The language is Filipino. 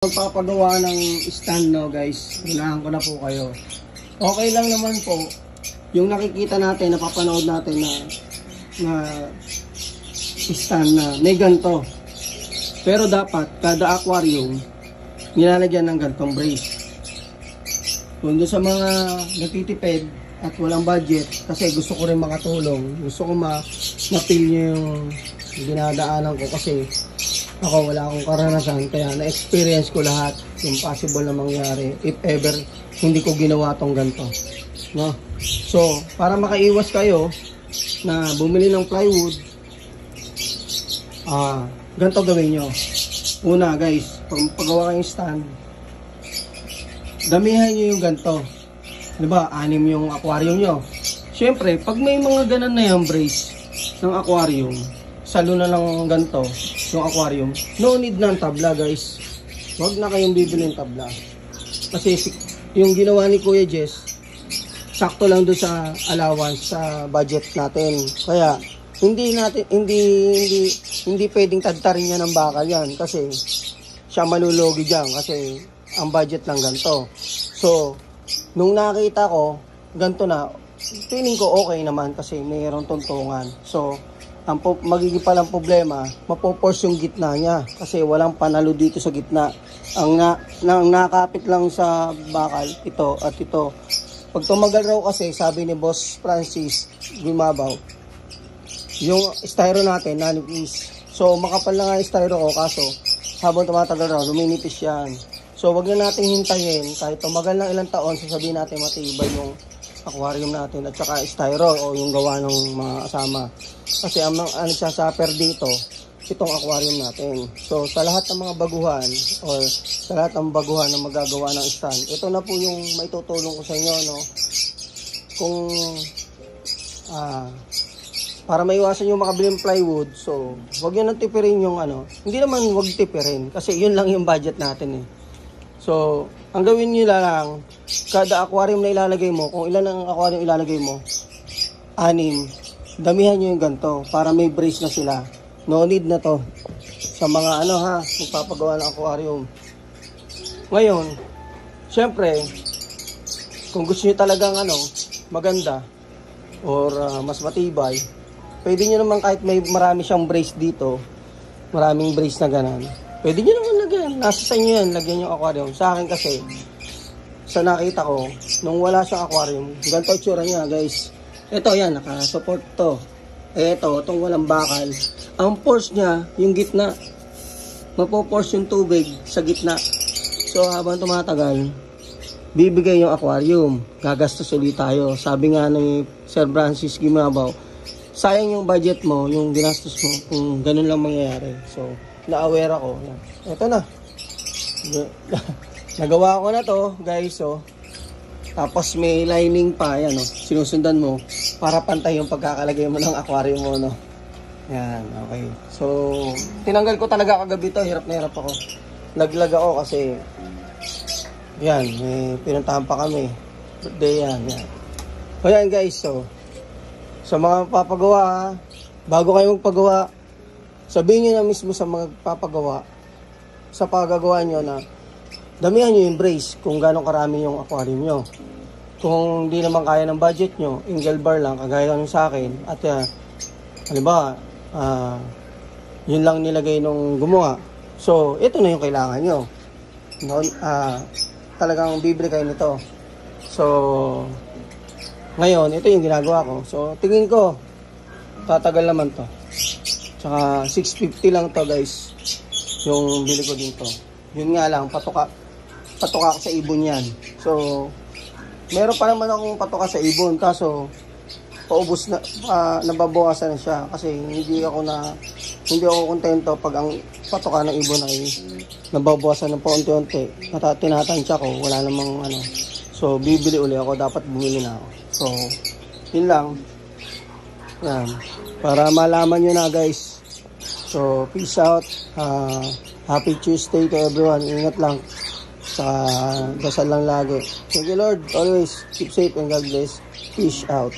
Magpapagawa ng stand, no guys, unahan ko na po kayo. Okay lang naman po yung nakikita natin, napapanood natin na stand na may ganito, pero dapat kada aquarium nilalagyan ng gantong brace. Kung doon sa mga nagtitipid at walang budget, kasi gusto ko rin makatulong, gusto ko ma-feel nyo yung dinadaanan ko, kasi ako wala akong karanasan, kaya na-experience ko lahat yung possible na mangyari if ever hindi ko ginawa tong ganito, no? So para makaiwas kayo na bumili ng plywood, ganito gawin nyo. Una guys, pag pagawa kayong stand, damihan nyo yung ganito, diba 6 yung aquarium nyo. Syempre pag may mga ganan na yung brace ng aquarium, salo na lang ganito yung aquarium, no need ng tabla guys. Huwag na kayong bibili ng tabla, kasi yung ginawa ni Kuya Jess sakto lang doon sa allowance sa budget natin. Kaya hindi pwedeng tadtarin niya ng bakal yan, kasi siya malulugi dyan, kasi ang budget lang ganito. So nung nakita ko ganito na, feeling ko okay naman, kasi mayroong tuntungan. So ang magiging palang problema, mapoforce yung gitna niya, kasi walang panalo dito sa gitna. Ang nakapit lang sa bakal, ito at ito. Pag tumagal raw, kasi sabi ni Boss Francis Gumabaw, yung styro natin nanipis. So makapal na nga yung styro ko, kaso habang tumatagal raw, luminipis yan. So wag na natin hintayin, kahit tumagal ng ilang taon, sasabihin natin matibay yung aquarium natin at saka styro o yung gawa ng mga kasama, kasi ang nagsasuffer dito itong aquarium natin. So sa lahat ng mga baguhan or sa lahat ng baguhan na magagawa ng stand, ito na po yung maitutulong ko sa inyo, no? Kung para maiwasan yung makabili ng plywood, so wag nyo nang tipirin yung hindi naman wag tipirin, kasi yun lang yung budget natin eh. So ang gawin nyo lang, kada aquarium na ilalagay mo, kung ilan ang aquarium ilalagay mo, 6, damihan nyo yung ganito para may brace na sila. No need na to sa mga magpapagawa ng aquarium. Ngayon, syempre, kung gusto nyo talagang maganda or mas matibay, pwede nyo naman kahit may marami siyang brace dito, maraming brace na ganan, pwede nyo naman lagyan, nasa sa inyo yan, lagyan yung aquarium. Sa akin kasi, sa nakita ko, nung wala siyang aquarium, ganito itsura niya guys. Ito yan, nakasupport to. Itong walang bakal, ang force niya, yung gitna, mapoforce yung tubig sa gitna. So habang tumatagal, bibigay yung aquarium, gagastos ulit tayo. Sabi nga ni Sir Francis Gumabaw, sayang yung budget mo, yung ginastos mo, kung ganun lang mangyayari. So na-aware ako. Ito na. Nagawa ko na to, guys. So, tapos may lining pa, yan, sinusundan mo para pantay yung pagkakalagay mo ng aquarium mo, no. Yan, okay. So, tinanggal ko talaga kagabi to. Hirap na hirap ako. Laglag ako kasi yan, may pinuntahan pa kami. Birthday yan. So, yan guys. So, sa mga papagawa, bago kayo magpagawa, sabihin nyo na mismo sa magpapagawa, sa paggagawa nyo na damihan nyo yung brace kung gano'ng karami yung aquarium nyo. Kung hindi naman kaya ng budget nyo, angle bar lang, kagaya lang sa akin. At halimbawa, yun lang nilagay nung gumawa. So, ito na yung kailangan nyo. Talagang bibili kayo nito. So, ngayon, ito yung ginagawa ko. So, tingin ko, tatagal naman to. Tsaka 650 lang to guys, yung bili ko dito. Yun nga lang, patuka ako sa ibon yan. So meron pa naman akong patuka sa ibon, kaso paubos na, nababawasan na siya, kasi hindi ako kontento pag ang patuka ng ibon ay nababawasan ng paunti-unti. Tinatansya ko, wala namang so bibili uli ako, dapat bumili na ako. So yun lang yan, para malaman nyo na guys. So peace out, happy Tuesday to everyone. Ingat lang, sa dasal lang lagi. Thank you Lord, always keep safe and God bless. Peace out.